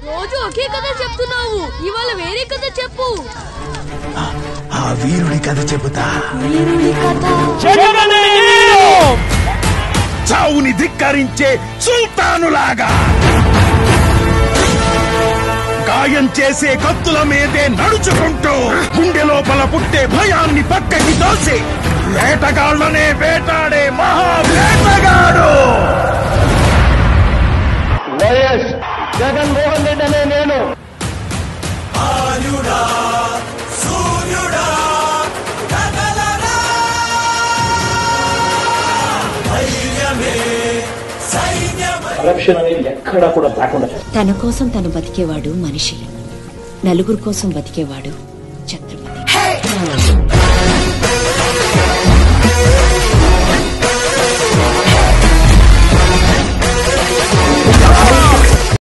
రోజు ఒకే కథ చెప్తున్నావు, ఇవాళ వేరే కథ చెప్పు. ఆ వీరుడి కథ చెబుతా. వీరుడి కథ. చావుని ధిక్కరించే సుల్తానులాగా, గాయం చేసే కత్తుల మీదే నడుచుకుంటూ గుండె లోపల పుట్టే భయాన్ని పక్కకి తోసి వేటగాళ్లనే వేటాడే మహావేటగాడు వైఎస్ జగన్మోహన్ రెడ్డి అనే నేను. కరప్షన్ అనేది ఎక్కడా కూడా లేకుండా. తన కోసం తను బతికేవాడు మనిషి, నలుగురు కోసం బతికేవాడు ఛత్రపతి.